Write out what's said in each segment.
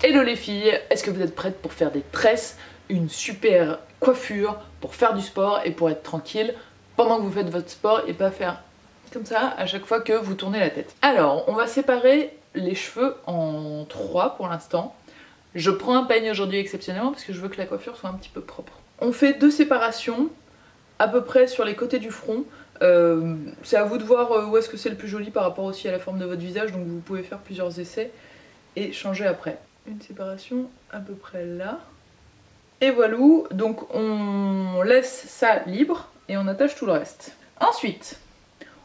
Hello les filles, est-ce que vous êtes prêtes pour faire des tresses, une super coiffure, pour faire du sport et pour être tranquille pendant que vous faites votre sport et pas faire comme ça à chaque fois que vous tournez la tête? Alors, on va séparer les cheveux en 3 pour l'instant. Je prends un peigne aujourd'hui exceptionnellement parce que je veux que la coiffure soit un petit peu propre. On fait 2 séparations à peu près sur les côtés du front. C'est à vous de voir où est-ce que c'est le plus joli par rapport aussi à la forme de votre visage, donc vous pouvez faire plusieurs essais et changer après. Une séparation à peu près là. Et voilà, donc on laisse ça libre et on attache tout le reste. Ensuite,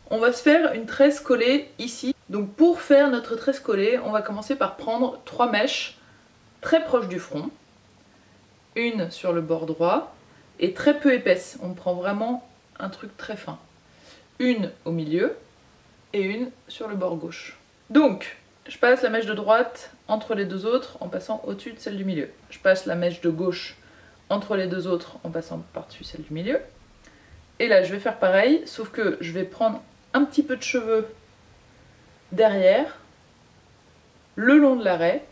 on va se faire une tresse collée ici. Donc pour faire notre tresse collée, on va commencer par prendre 3 mèches très proches du front. Une sur le bord droit et très peu épaisse. On prend vraiment un truc très fin. Une au milieu et une sur le bord gauche. Donc, je passe la mèche de droite entre les deux autres en passant au-dessus de celle du milieu. Je passe la mèche de gauche entre les deux autres en passant par-dessus celle du milieu. Et là, je vais faire pareil, sauf que je vais prendre un petit peu de cheveux derrière, le long de l'arrêt,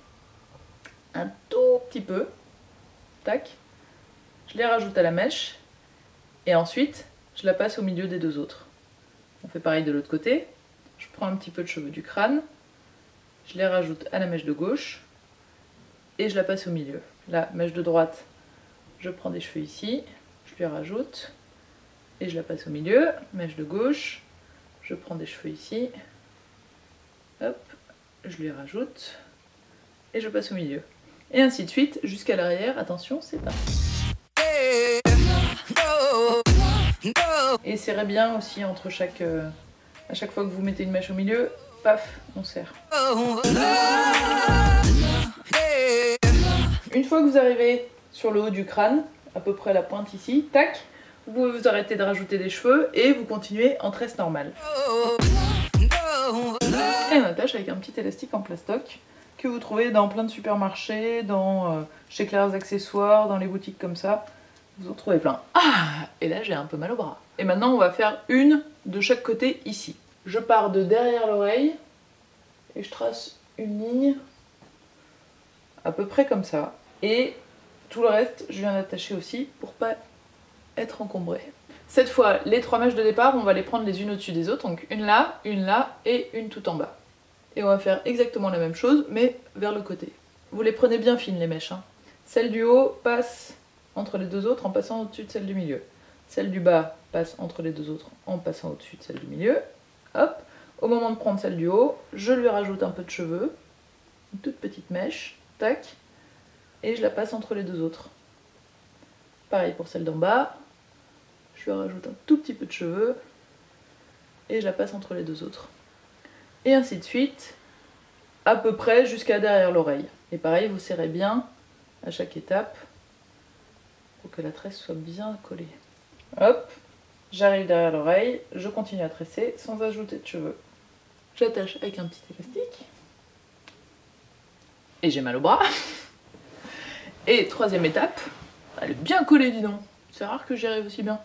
un tout petit peu, tac, je les rajoute à la mèche, et ensuite, je la passe au milieu des deux autres. On fait pareil de l'autre côté, je prends un petit peu de cheveux du crâne, je les rajoute à la mèche de gauche et je la passe au milieu. La mèche de droite, je prends des cheveux ici, je lui rajoute et je la passe au milieu. Mèche de gauche, je prends des cheveux ici, hop, je lui rajoute et je passe au milieu. Et ainsi de suite jusqu'à l'arrière. Attention, c'est parti. Et serrez bien aussi entre à chaque fois que vous mettez une mèche au milieu, paf, on serre. Une fois que vous arrivez sur le haut du crâne, à peu près la pointe ici, tac, vous pouvez vous arrêter de rajouter des cheveux et vous continuez en tresse normale. Et on attache avec un petit élastique en plastoc que vous trouvez dans plein de supermarchés, chez Claire's Accessoires, dans les boutiques comme ça. Vous en trouvez plein. Ah! Et là j'ai un peu mal au bras. Et maintenant on va faire une de chaque côté ici. Je pars de derrière l'oreille et je trace une ligne à peu près comme ça. Et tout le reste je viens d'attacher aussi pour pas être encombré. Cette fois les 3 mèches de départ on va les prendre les unes au-dessus des autres. Donc une là et une tout en bas. Et on va faire exactement la même chose mais vers le côté. Vous les prenez bien fines les mèches, hein. Celle du haut passe entre les deux autres en passant au-dessus de celle du milieu. Celle du bas passe entre les deux autres en passant au-dessus de celle du milieu. Hop, au moment de prendre celle du haut, je lui rajoute un peu de cheveux, une toute petite mèche, tac, et je la passe entre les deux autres. Pareil pour celle d'en bas, je lui rajoute un tout petit peu de cheveux, et je la passe entre les deux autres. Et ainsi de suite, à peu près jusqu'à derrière l'oreille. Et pareil, vous serrez bien à chaque étape, pour que la tresse soit bien collée. Hop, j'arrive derrière l'oreille, je continue à tresser sans ajouter de cheveux. J'attache avec un petit élastique. Et j'ai mal au bras. Et troisième étape, elle est bien collée dis donc. C'est rare que j'y arrive aussi bien.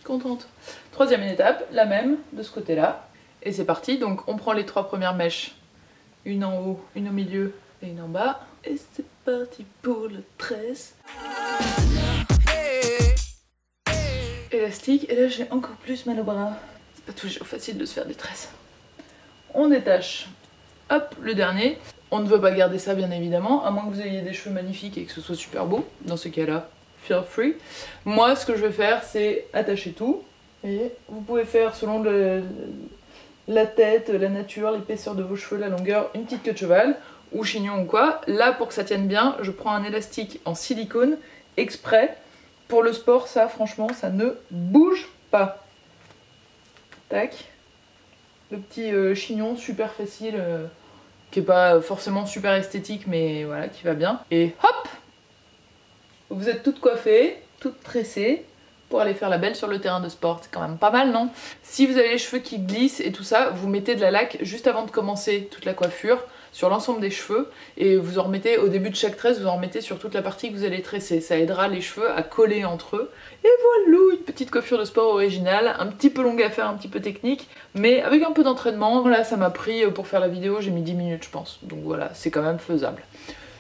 Contente. Troisième étape, la même de ce côté-là. Et c'est parti, donc on prend les 3 premières mèches. Une en haut, une au milieu et une en bas. Et c'est parti pour la tresse. Élastique, et là j'ai encore plus mal au bras. C'est pas toujours facile de se faire des tresses. On détache, hop, le dernier. On ne veut pas garder ça bien évidemment, à moins que vous ayez des cheveux magnifiques et que ce soit super beau. Dans ce cas-là, feel free. Moi, ce que je vais faire, c'est attacher tout. Et vous pouvez faire selon la tête, la nature, l'épaisseur de vos cheveux, la longueur, une petite queue de cheval ou chignon ou quoi. Là, pour que ça tienne bien, je prends un élastique en silicone exprès. Pour le sport, ça, franchement, ça ne bouge pas. Tac. Le petit chignon super facile, qui est pas forcément super esthétique, mais voilà, qui va bien. Et hop! Vous êtes toutes coiffées, toutes tressées, pour aller faire la belle sur le terrain de sport. C'est quand même pas mal, non? Si vous avez les cheveux qui glissent et tout ça, vous mettez de la laque juste avant de commencer toute la coiffure, sur l'ensemble des cheveux, et vous en remettez au début de chaque tresse, vous en remettez sur toute la partie que vous allez tresser. Ça aidera les cheveux à coller entre eux. Et voilà, une petite coiffure de sport originale, un petit peu longue à faire, un petit peu technique, mais avec un peu d'entraînement. Là, ça m'a pris, pour faire la vidéo, j'ai mis 10 minutes je pense. Donc voilà, c'est quand même faisable.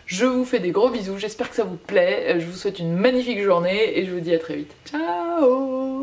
Je vous fais des gros bisous, j'espère que ça vous plaît, je vous souhaite une magnifique journée et je vous dis à très vite. Ciao!